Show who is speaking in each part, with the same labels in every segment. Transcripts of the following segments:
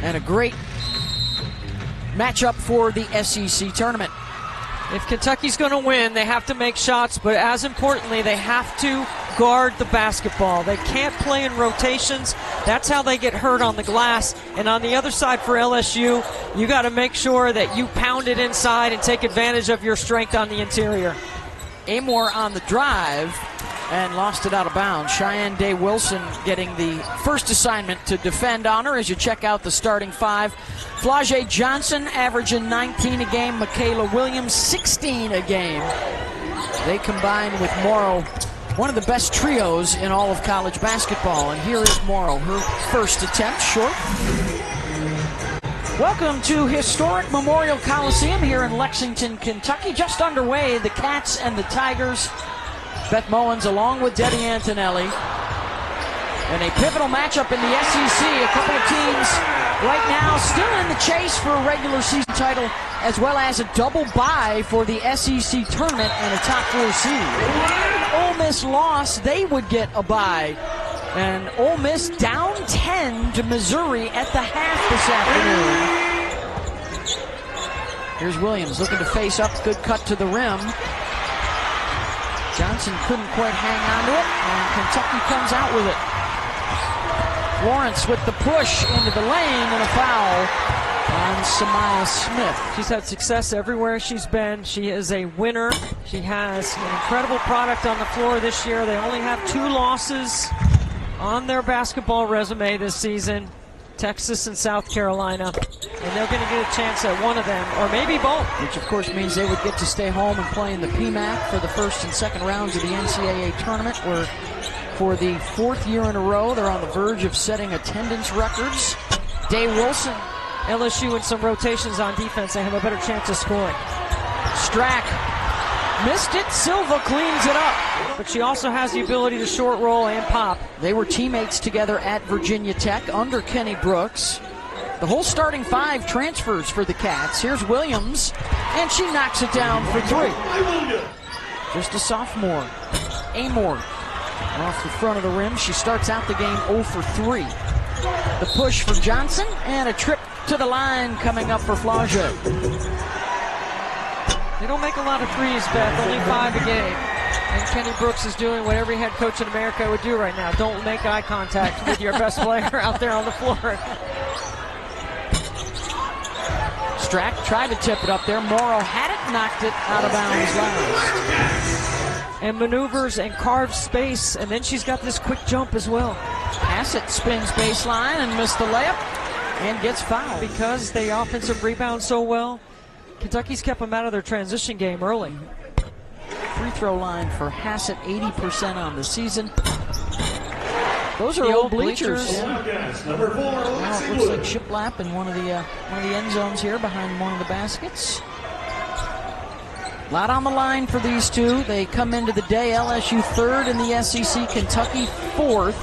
Speaker 1: And a great matchup for the SEC tournament.
Speaker 2: If Kentucky's going to win, they have to make shots, but as importantly, they have to guard the basketball. They can't play in rotations. That's how they get hurt on the glass. And on the other side for LSU, you got to make sure that you pound it inside and take advantage of your strength on the interior.
Speaker 1: Amor on the drive and lost it out of bounds. Cheyenne Day Wilson getting the first assignment to defend on her as you check out the starting five. Flau'jae Johnson averaging 19 a game. Michaela Williams 16 a game. They combine with Morrow, one of the best trios in all of college basketball. And here is Morrow, her first attempt, short. Welcome to historic Memorial Coliseum here in Lexington, Kentucky. Just underway, the Cats and the Tigers. Beth Mowins along with Debbie Antonelli. And a pivotal matchup in the SEC. A couple of teams right now still in the chase for a regular season title, as well as a double bye for the SEC tournament and a top 4 seed. If Ole Miss lost, they would get a bye. And Ole Miss down 10 to Missouri at the half this afternoon. Here's Williams looking to face up. Good cut to the rim. Johnson couldn't quite hang on to it, and Kentucky comes out with it. Lawrence with the push into the lane and a foul on Samaya Smith.
Speaker 2: She's had success everywhere she's been. She is a winner. She has an incredible product on the floor this year. They only have 2 losses on their basketball resume this season, Texas and South Carolina, and they're going to get a chance at one of them, or maybe both.
Speaker 1: Which of course means they would get to stay home and play in the PMAC for the first and second rounds of the NCAA tournament, where for the 4th year in a row they're on the verge of setting attendance records. Day Wilson.
Speaker 2: LSU in some rotations on defense, they have a better chance of scoring.
Speaker 1: Strack missed it. Silva cleans it up.
Speaker 2: But she also has the ability to short roll and pop.
Speaker 1: They were teammates together at Virginia Tech under Kenny Brooks. The whole starting 5 transfers for the Cats. Here's Williams, and she knocks it down for 3. Just a sophomore. Amor off the front of the rim. She starts out the game 0 for 3. The push for Johnson, and a trip to the line coming up for Flau'jae.
Speaker 2: They don't make a lot of threes, Beth, only 5 a game. And Kenny Brooks is doing what every head coach in America would do right now. Don't make eye contact with your best player out there on the floor.
Speaker 1: Strack tried to tip it up there. Morrow had it, knocked it out of bounds last.
Speaker 2: And maneuvers and carves space, and then she's got this quick jump as well.
Speaker 1: Hassett spins baseline and missed the layup and gets fouled.
Speaker 2: Because they offensive rebound so well, Kentucky's kept them out of their transition game early.
Speaker 1: Free throw line for Hassett, 80% on the season. Those are
Speaker 2: the
Speaker 1: old bleachers.
Speaker 3: Well,
Speaker 1: It looks like shiplap in one of the end zones here behind one of the baskets. A lot on the line for these two. They come into the day LSU 3rd in the SEC, Kentucky 4th.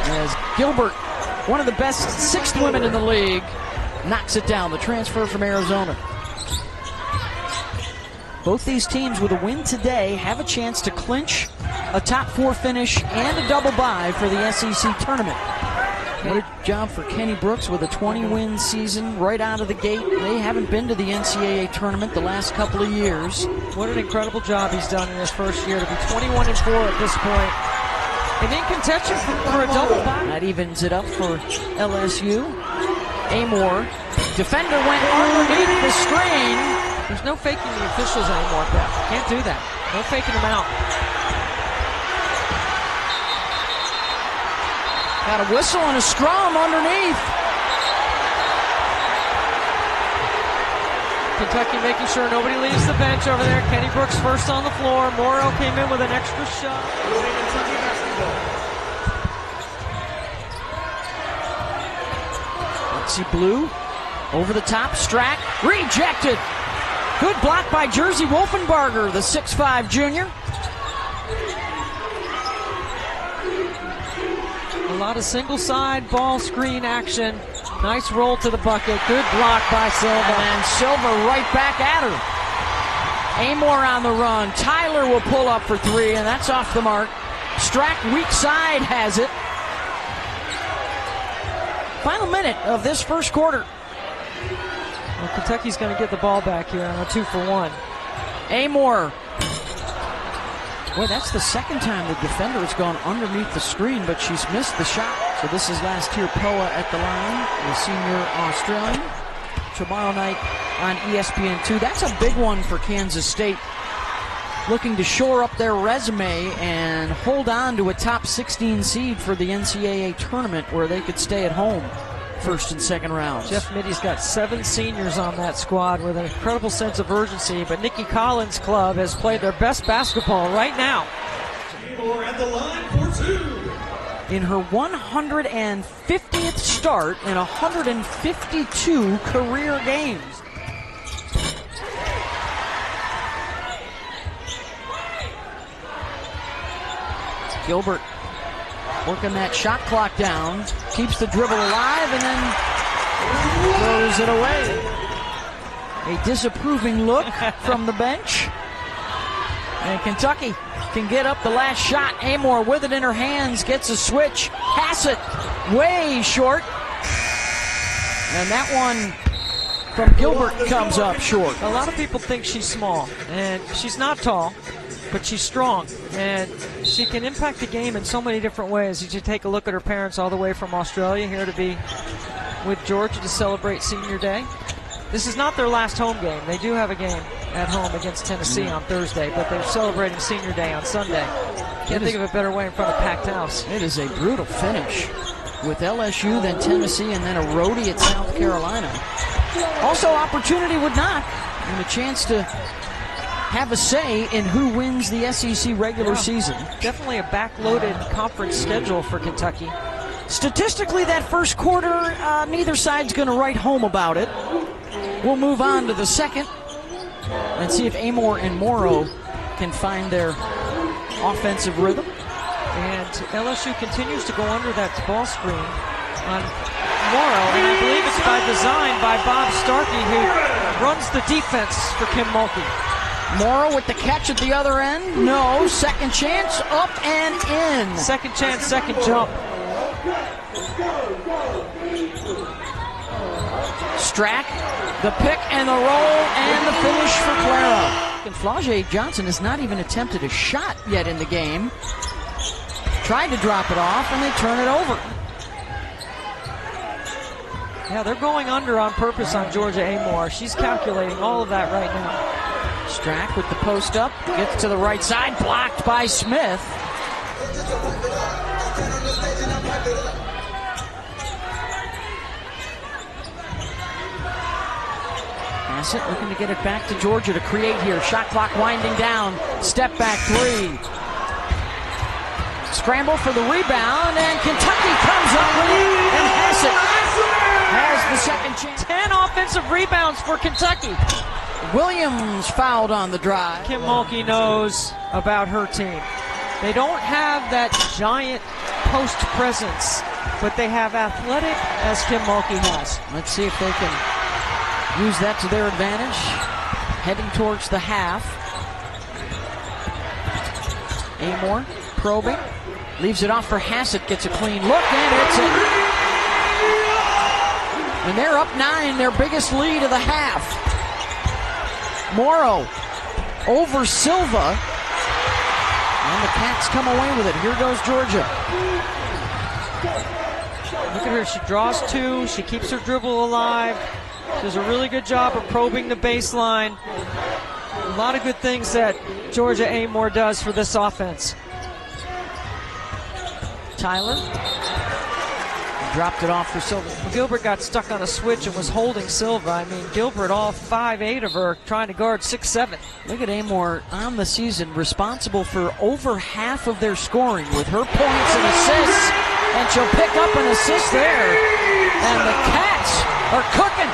Speaker 1: As Gilbert, one of the best 6th women in the league, knocks it down. The transfer from Arizona. Both these teams with a win today have a chance to clinch a top 4 finish and a double bye for the SEC tournament. What a job for Kenny Brooks with a 20-win season right out of the gate. They haven't been to the NCAA tournament the last couple of years.
Speaker 2: What an incredible job he's done in his first year to be 21-4 at this point. And in contention for a double bye.
Speaker 1: That evens it up for LSU. Amor, defender went underneath the screen.
Speaker 2: There's no faking the officials anymore, Beth. Can't do that. No faking them out.
Speaker 1: Got a whistle and a scrum underneath.
Speaker 2: Kentucky making sure nobody leaves the bench over there. Kenny Brooks first on the floor. Morrow came in with an extra shot.
Speaker 1: Lexi Blue over the top. Strack rejected. Good block by Jersey Wolfenbarger, the 6'5 junior.
Speaker 2: A lot of single side ball screen action. Nice roll to the bucket. Good block by Silva.
Speaker 1: And Silva right back at her. Amor on the run. Tyler will pull up for 3, and that's off the mark. Strack weak side has it. Final minute of this first quarter.
Speaker 2: Well, Kentucky's going to get the ball back here on a 2-for-1.
Speaker 1: Amor. Boy, that's the second time the defender has gone underneath the screen, but she's missed the shot. So this is last year Poa at the line, the senior Australian. Tomorrow night on ESPN2. That's a big one for Kansas State. Looking to shore up their resume and hold on to a top 16 seed for the NCAA tournament where they could stay at home first and second rounds.
Speaker 2: Jeff Mitty's got 7 seniors on that squad with an incredible sense of urgency, but Nikki Collins' club has played their best basketball right now.
Speaker 3: At the line for 2.
Speaker 1: In her 150th start in 152 career games. Gilbert working that shot clock down, keeps the dribble alive, and then throws it away. A disapproving look from the bench. And Kentucky can get up the last shot. Amor with it in her hands, gets a switch. Hassett way short. And that one from Gilbert comes up short.
Speaker 2: A lot of people think she's small, and she's not tall, but she's strong, and she can impact the game in so many different ways. You should take a look at her parents all the way from Australia here to be with Georgia to celebrate senior day. This is not their last home game. They do have a game at home against Tennessee on Thursday, but they're celebrating senior day on Sunday. Can't think of a better way in front of a packed house.
Speaker 1: It is a brutal finish with LSU, then Tennessee, and then a roadie at South Carolina. Also, opportunity would knock, and a chance to have a say in who wins the SEC regular season.
Speaker 2: Definitely a backloaded conference schedule for Kentucky.
Speaker 1: Statistically, that first quarter, neither side's going to write home about it. We'll move on to the second and see if Amor and Morrow can find their offensive rhythm.
Speaker 2: And LSU continues to go under that ball screen on Morrow, and I believe it's by design by Bob Starkey, who runs the defense for Kim Mulkey.
Speaker 1: Morrow with the catch at the other end. No. Second chance, up and in.
Speaker 2: Second chance, second jump.
Speaker 1: Strack, the pick and the roll, and the finish for Clara. And Flau'jae Johnson has not even attempted a shot yet in the game. Tried to drop it off, and they turn it over.
Speaker 2: Yeah, they're going under on purpose on Georgia Amor. She's calculating all of that right now.
Speaker 1: Strack with the post up, gets to the right side, blocked by Smith. Hassett looking to get it back to Georgia to create here. Shot clock winding down. Step back three. Scramble for the rebound, and Kentucky comes up with it, and Hassett has the second chance.
Speaker 2: 10 offensive rebounds for Kentucky.
Speaker 1: Williams fouled on the drive.
Speaker 2: Kim Mulkey knows about her team. They don't have that giant post presence, but they have athletic as Kim Mulkey has.
Speaker 1: Let's see if they can use that to their advantage. Heading towards the half. Amor probing. Leaves it off for Hassett. Gets a clean look, and hits it. And they're up 9, their biggest lead of the half. Morrow over Silva. And the Cats come away with it. Here goes Georgia.
Speaker 2: Look at her. She draws 2. She keeps her dribble alive. She does a really good job of probing the baseline. A lot of good things that Georgia Amor does for this offense.
Speaker 1: Tyler dropped it off for Silva.
Speaker 2: Gilbert got stuck on a switch and was holding Silva. I mean, Gilbert, all 5'8" of her, trying to guard 6'7".
Speaker 1: Look at Amor on the season, responsible for over half of their scoring with her points and assists, and she'll pick up an assist there. And the Cats are cooking.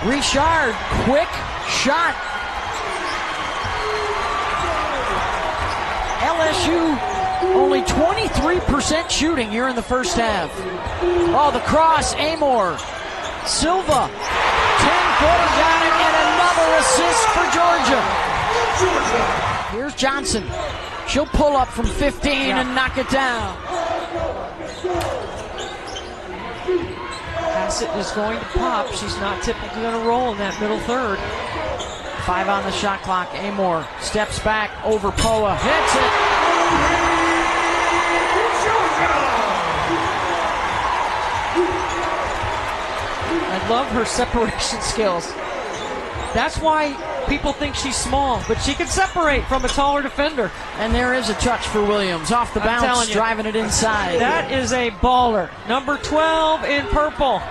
Speaker 1: Richard, quick shot. LSU only 23% shooting here in the first half. Oh, the cross, Amor. Silva, 10-footer, got it, and another assist for Georgia. Here's Johnson. She'll pull up from 15 and knock it down.
Speaker 2: Hassett is going to pop. She's not typically going to roll in that middle third.
Speaker 1: 5 on the shot clock. Amor steps back over Poa. Hits it.
Speaker 2: I love her separation skills. That's why people think she's small, but she can separate from a taller defender.
Speaker 1: And there is a touch for Williams. Off the bounce, driving it inside.
Speaker 2: That is a baller. Number 12 in purple.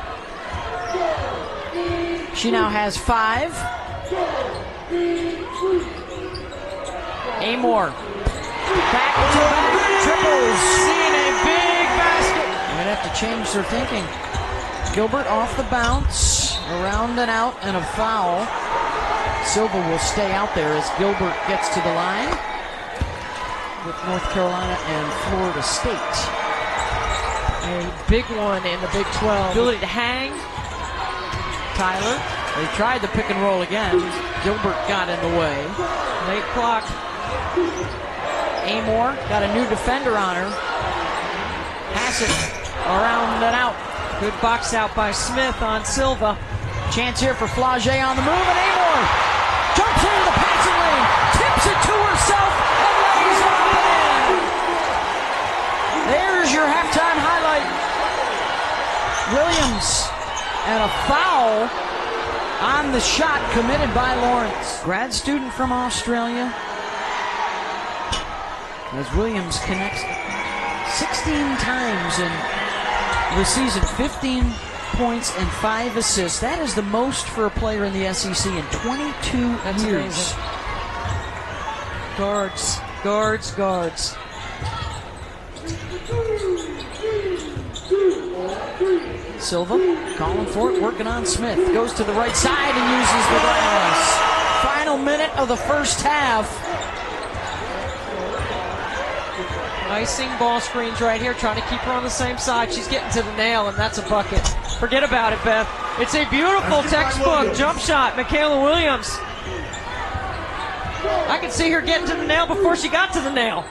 Speaker 1: She now has 5. Amor. Back to back triples.
Speaker 2: Seeing a big basket.
Speaker 1: Might have to change their thinking. Gilbert off the bounce. Around and out, and a foul. Silva will stay out there as Gilbert gets to the line with North Carolina and Florida State.
Speaker 2: A big one in the Big 12. Ability to hang.
Speaker 1: Tyler. They tried the pick and roll again. Gilbert got in the way.
Speaker 2: Late clock.
Speaker 1: Amor got a new defender on her. Hassett around and out.
Speaker 2: Good box out by Smith on Silva.
Speaker 1: Chance here for Flage on the move, and Amor jumps into the passing lane, tips it to herself, and lays it up and in. There's your halftime highlight. Williams, and a foul on the shot committed by Lawrence. Grad student from Australia. As Williams connects 16 times in the season, 15 points and 5 assists. That is the most for a player in the SEC in 22 years.
Speaker 2: Amazing. Guards.
Speaker 1: Silva calling for it, working on Smith. Goes to the right side and uses the glass. Final minute of the first half.
Speaker 2: Icing ball screens right here, trying to keep her on the same side. She's getting to the nail, and that's a bucket. Forget about it, Beth. It's a beautiful textbook jump shot, Michaela Williams. I could see her getting to the nail before she got to the nail.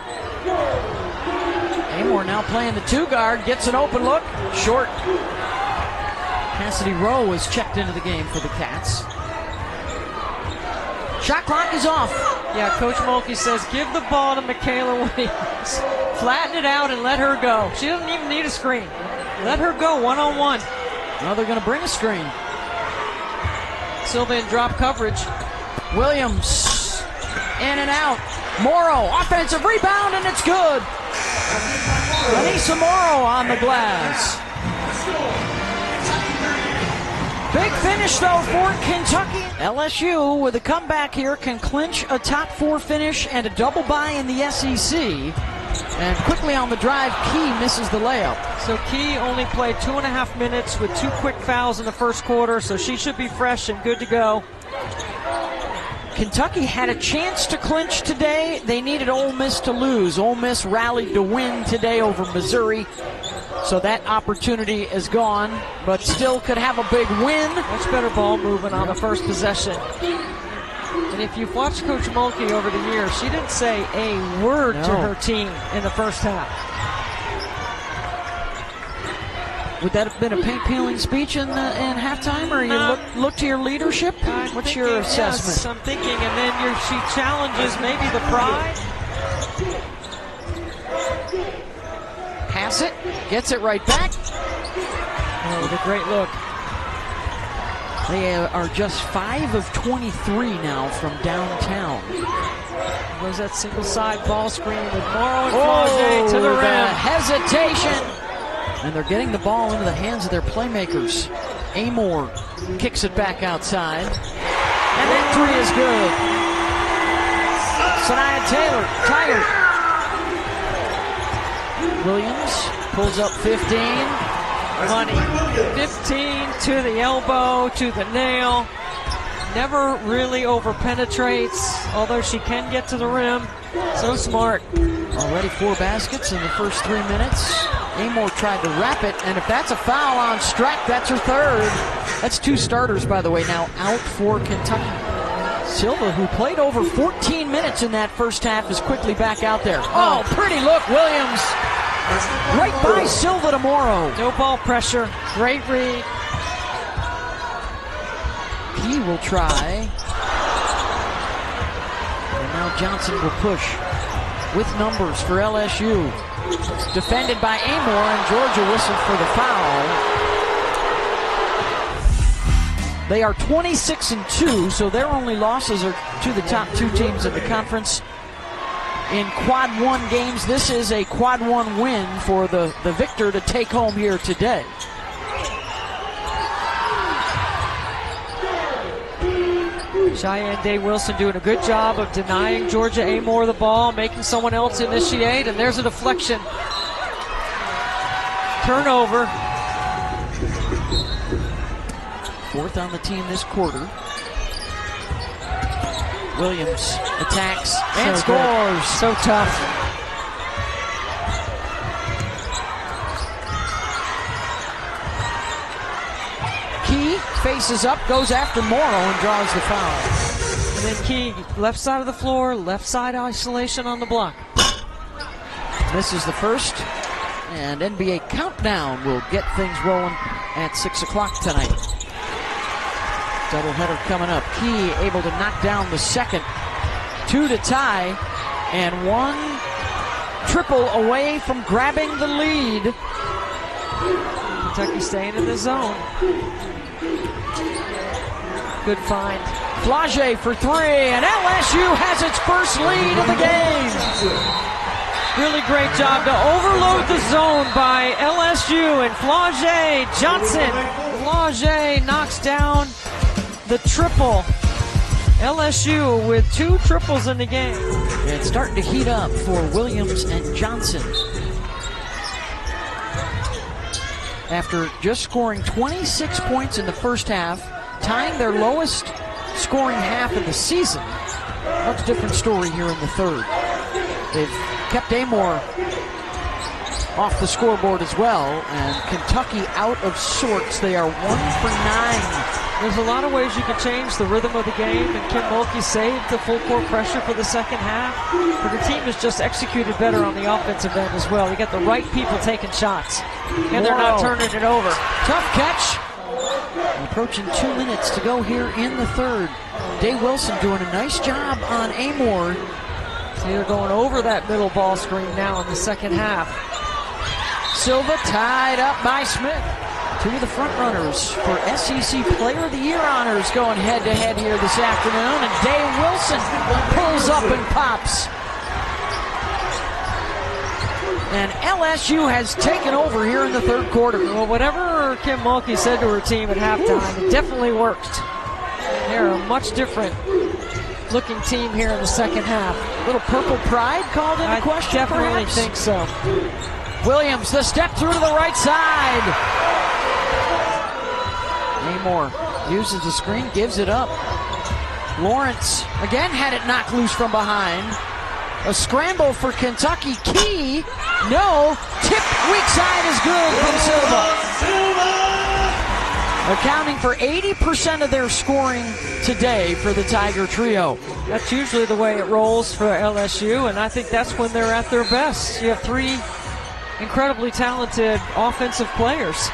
Speaker 1: Amor now playing the 2 guard, gets an open look, short. Cassidy Rowe is checked into the game for the Cats. Shot clock is off.
Speaker 2: Yeah, Coach Mulkey says give the ball to Michaela Williams. Flatten it out and let her go. She doesn't even need a screen. Let her go one-on-one.
Speaker 1: Now they're going to bring a screen.
Speaker 2: Silva in drop coverage.
Speaker 1: Williams in and out. Morrow, offensive rebound, and it's good. Anissa Morrow on the glass. Big finish, though, for Kentucky. LSU, with a comeback here, can clinch a top 4 finish and a double bye in the SEC. And quickly on the drive, Key misses the layup.
Speaker 2: So Key only played 2.5 minutes with 2 quick fouls in the first quarter, so she should be fresh and good to go.
Speaker 1: Kentucky had a chance to clinch today. They needed Ole Miss to lose. Ole Miss rallied to win today over Missouri. So that opportunity is gone, but still could have a big win.
Speaker 2: Much better ball movement on the first possession. And if you've watched Coach Mulkey over the years, she didn't say a word to her team in the first half.
Speaker 1: Would that have been a paint-peeling speech in halftime, or you look to your leadership? What's your assessment?
Speaker 2: Yes, I'm thinking, and then she challenges maybe the pride.
Speaker 1: Hassett gets it right back.
Speaker 2: Oh, with a great look.
Speaker 1: They are just 5 of 23 now from downtown.
Speaker 2: Goes that single side ball screen with Morrow and Flage to the rim.
Speaker 1: The hesitation. And they're getting the ball into the hands of their playmakers. Amor kicks it back outside. And that 3 is good. Sanaya Taylor. Williams pulls up 15.
Speaker 2: Money. 15 to the elbow, to the nail. Never really over penetrates, although she can get to the rim. So smart.
Speaker 1: Already 4 baskets in the first 3 minutes. Amor tried to wrap it, and if that's a foul on Streck, that's her 3rd. That's 2 starters, by the way, now out for Kentucky. Silva, who played over 14 minutes in that first half, is quickly back out there. Oh, pretty look, Williams. Right by Silva to Morrow.
Speaker 2: No ball pressure. Great read.
Speaker 1: He will try. And now Johnson will push with numbers for LSU. Defended by Amor, and Georgia whistled for the foul. They are 26-2, so their only losses are to the top two teams in the conference. In quad one games, this is a quad one win for the victor to take home here today.
Speaker 2: Cheyenne Day Wilson doing a good job of denying Georgia Amor the ball, making someone else initiate, and there's a deflection. Turnover.
Speaker 1: Fourth on the team this quarter. Williams attacks and
Speaker 2: So
Speaker 1: scores.
Speaker 2: good. So tough.
Speaker 1: Key faces up, goes after Morrow, and draws the foul.
Speaker 2: And then Key, left side of the floor, left side isolation on the block.
Speaker 1: Misses the first, and NBA Countdown will get things rolling at 6 o'clock tonight. Doubleheader coming up. Key able to knock down the second. 2 to tie, and 1 triple away from grabbing the lead.
Speaker 2: Kentucky staying in the zone. Good find.
Speaker 1: Flage for 3, and LSU has its first lead of the game.
Speaker 2: Really great job to overload the zone by LSU, and Flage Johnson. Flage knocks down the triple. LSU with 2 triples in the game.
Speaker 1: It's starting to heat up for Williams and Johnson. After just scoring 26 points in the first half, tying their lowest scoring half of the season. Much different story here in the third. They've kept Amor off the scoreboard as well, and Kentucky out of sorts. They are 1 for 9.
Speaker 2: There's a lot of ways you can change the rhythm of the game, and Kim Mulkey saved the full court pressure for the second half. But the team has just executed better on the offensive end as well. You got the right people taking shots, and they're not turning it over.
Speaker 1: Tough catch. Approaching 2 minutes to go here in the third. Day Wilson doing a nice job on Amor.
Speaker 2: So they're going over that middle ball screen now in the second half.
Speaker 1: Silva tied up by Smith. 2 of the front runners for SEC Player of the Year honors going head-to-head here this afternoon, and Day Wilson pulls up and pops. And LSU has taken over here in the third quarter.
Speaker 2: Well, whatever Kim Mulkey said to her team at halftime, it definitely worked. They're a much different looking team here in the second half.
Speaker 1: Little purple pride called into question,
Speaker 2: I definitely
Speaker 1: perhaps?
Speaker 2: think so.
Speaker 1: Williams, the step through to the right side. Amor uses the screen, gives it up. Lawrence again had it knocked loose from behind. A scramble for Kentucky. Key, no. Tip weak side is good from Silva. Accounting for 80% of their scoring today for the Tiger Trio.
Speaker 2: That's usually the way it rolls for LSU, and I think that's when they're at their best. You have 3 incredibly talented offensive players.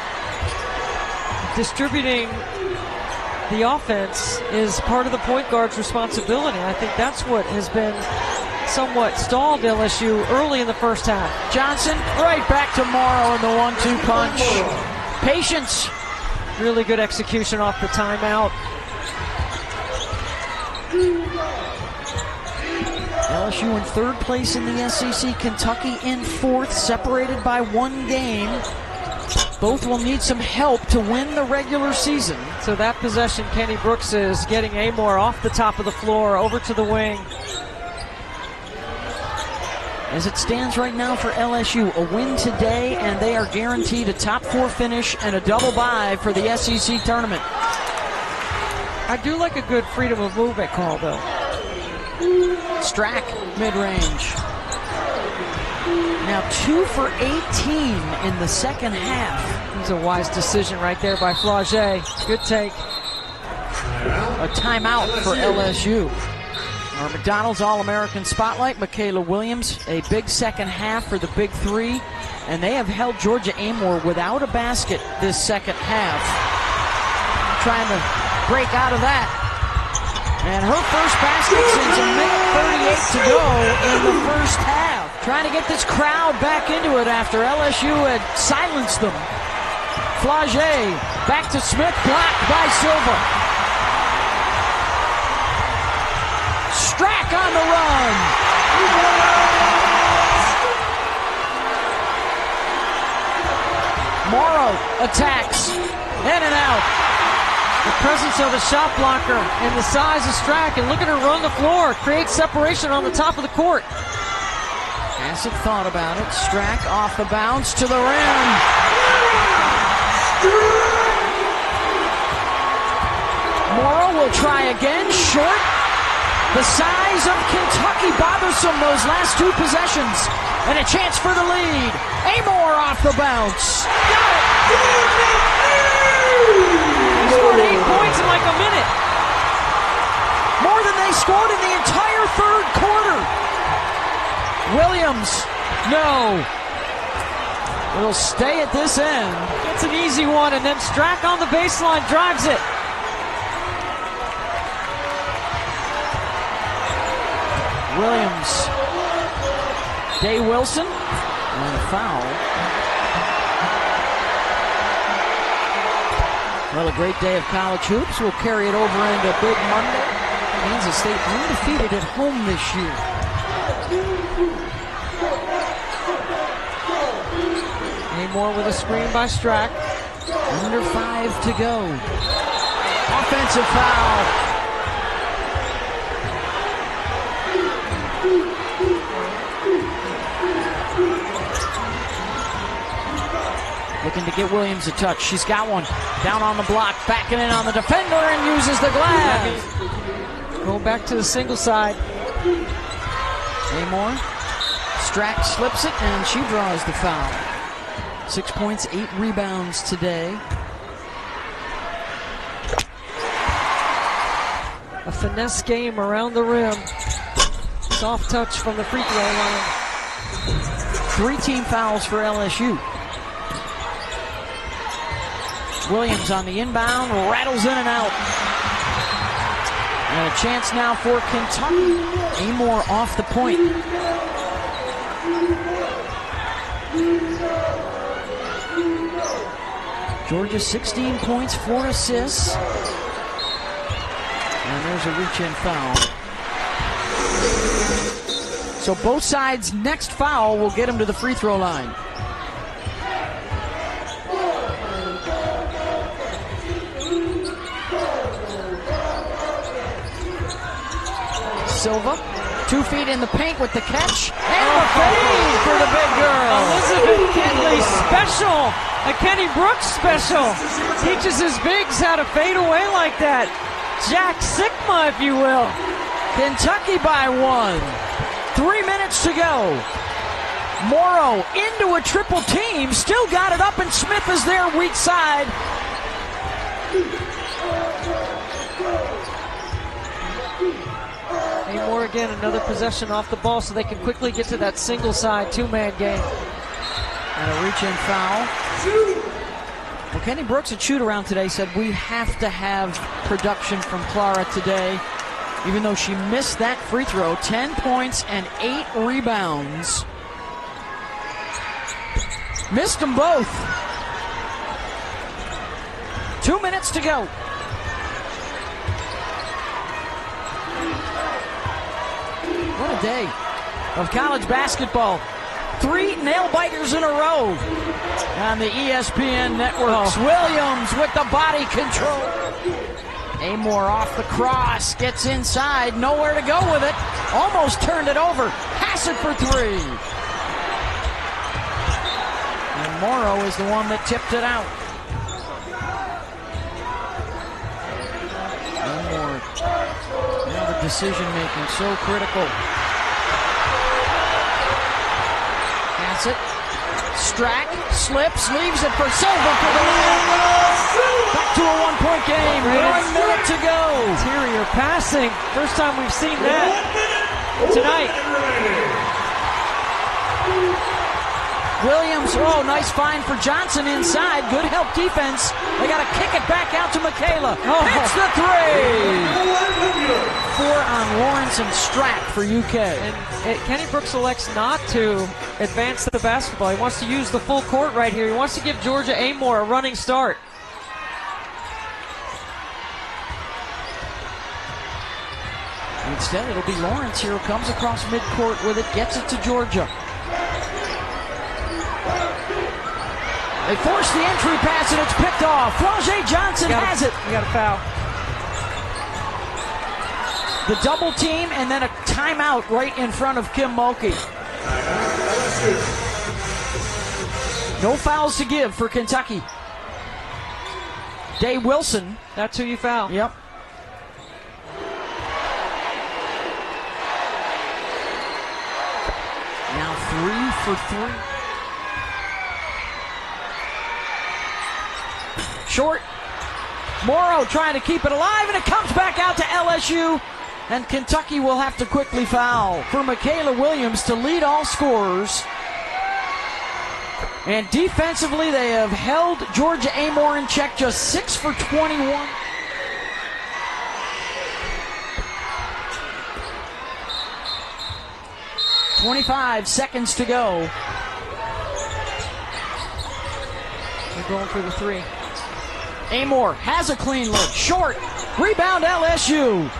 Speaker 2: Distributing the offense is part of the point guard's responsibility. I think that's what has been somewhat stalled LSU early in the first half.
Speaker 1: Johnson right back to Morrow in the 1-2 punch. Patience.
Speaker 2: Really good execution off the timeout.
Speaker 1: LSU in third place in the SEC. Kentucky in fourth, separated by 1 game. Both will need some help to win the regular season.
Speaker 2: So that possession, Kenny Brooks is getting Amor off the top of the floor, over to the wing.
Speaker 1: As it stands right now for LSU, a win today, and they are guaranteed a top 4 finish and a double bye for the SEC tournament.
Speaker 2: I do like a good freedom of movement call, though.
Speaker 1: Strack, mid-range. Now 2 for 18 in the second half.
Speaker 2: It's a wise decision right there by Flage. Good take.
Speaker 1: a timeout for LSU. Our McDonald's All-American Spotlight, Michaela Williams, a big second half for the Big Three, and they have held Georgia Amore without a basket this second half. Trying to break out of that. And her first basket since a minute 38 to go in the first half. Trying to get this crowd back into it after LSU had silenced them. Flage back to Smith, blocked by Silva. Strack on the run. Morrow attacks. In and out.
Speaker 2: The presence of a shot blocker and the size of Strack, and look at her run the floor, create separation on the top of the court.
Speaker 1: Hassett thought about it. Strack off the bounce to the rim. Morrow will try again. Short. The size of Kentucky bothersome those last two possessions. And a chance for the lead. Amore off the bounce.
Speaker 2: They scored 8 points in like a minute.
Speaker 1: More than they scored in the entire third quarter. Williams, no. It'll stay at this end.
Speaker 2: It's an easy one, and then Strack on the baseline drives it.
Speaker 1: Williams. Day Wilson. And a foul. Well, a great day of college hoops. We'll carry it over into Big Monday. Kansas State undefeated at home this year.
Speaker 2: Amore with a screen by Strack.
Speaker 1: Under 5 to go. Offensive foul. Looking to get Williams a touch. She's got one. Down on the block. Backing in on the defender and uses the glass.
Speaker 2: Go back to the single side.
Speaker 1: Amore. Strack slips it and she draws the foul. 6 points, 8 rebounds today.
Speaker 2: A finesse game around the rim. Soft touch from the free throw line.
Speaker 1: 3 team fouls for LSU. Williams on the inbound, rattles in and out. And a chance now for Kentucky. Amore off the point. Georgia 16 points, 4 assists. And there's a reach-in foul. So both sides' next foul will get him to the free throw line. Silva, 2 feet in the paint with the catch. And the fade for the big girl.
Speaker 2: Elizabeth Kinley special. A Kenny Brooks special. Teaches his bigs how to fade away like that. Jack Sigma, if you will.
Speaker 1: Kentucky by 1. 3 minutes to go. Morrow into a triple team. Still got it up, and Smith is there weak side.
Speaker 2: Amore again, another possession off the ball so they can quickly get to that single side 2-man game.
Speaker 1: And a reach-in foul. Well, Kenny Brooks at shoot-around today said we have to have production from Clara today. Even though she missed that free throw, 10 points and 8 rebounds. Missed them both. 2 minutes to go. What a day of college basketball. 3 nail-biters in a row on the ESPN networks. Williams with the body control. Amore off the cross, gets inside, nowhere to go with it. Almost turned it over. Hassett for 3. And Morrow is the one that tipped it out. Amore. Now the decision making so critical. Hassett Strack slips, leaves it for Silver for the layup. Back to a one-point game. 1 minute to go.
Speaker 2: Interior passing. First time we've seen that tonight.
Speaker 1: Williams, oh, nice find for Johnson inside. Good help defense. They got to kick it back out to Michaela. Hits the three. 4 on Lawrence and Strack for UK.
Speaker 2: And Kenny Brooks elects not to advance the basketball. He wants to use the full court right here. He wants to give Georgia Amore a running start.
Speaker 1: Instead, it'll be Lawrence here who comes across midcourt with it, gets it to Georgia. They force the entry pass and it's picked off. Flau'jae Johnson has it.
Speaker 2: You got a foul.
Speaker 1: The double team and then a timeout right in front of Kim Mulkey. No fouls to give for Kentucky. Day Wilson.
Speaker 2: That's who you foul.
Speaker 1: Yep. Now 3 for 3. Short. Morrow trying to keep it alive, and it comes back out to LSU. And Kentucky will have to quickly foul for Michaela Williams to lead all scorers. And defensively, they have held Georgia Amore in check, just 6 for 21. .25 seconds to go.
Speaker 2: They're going for the three.
Speaker 1: Amore has a clean look. Short. Rebound LSU.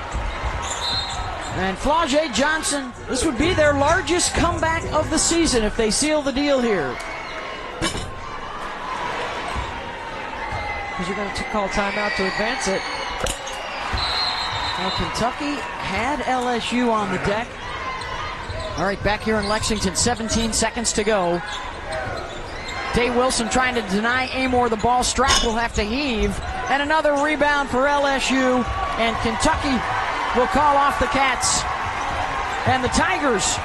Speaker 1: And Flau'jae Johnson, this would be their largest comeback of the season if they seal the deal here.
Speaker 2: Because you're going to call timeout to advance it.
Speaker 1: Now Kentucky had LSU on the deck. All right, back here in Lexington, 17 seconds to go. Day Wilson trying to deny Amore the ball. Strack will have to heave. And another rebound for LSU. And Kentucky will call off the Cats. And the Tigers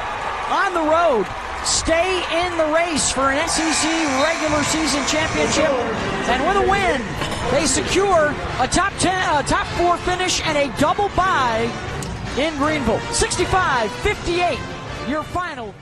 Speaker 1: on the road stay in the race for an SEC regular season championship. And with a win, they secure a top 4 finish and a double bye in Greenville. 65-58, your final.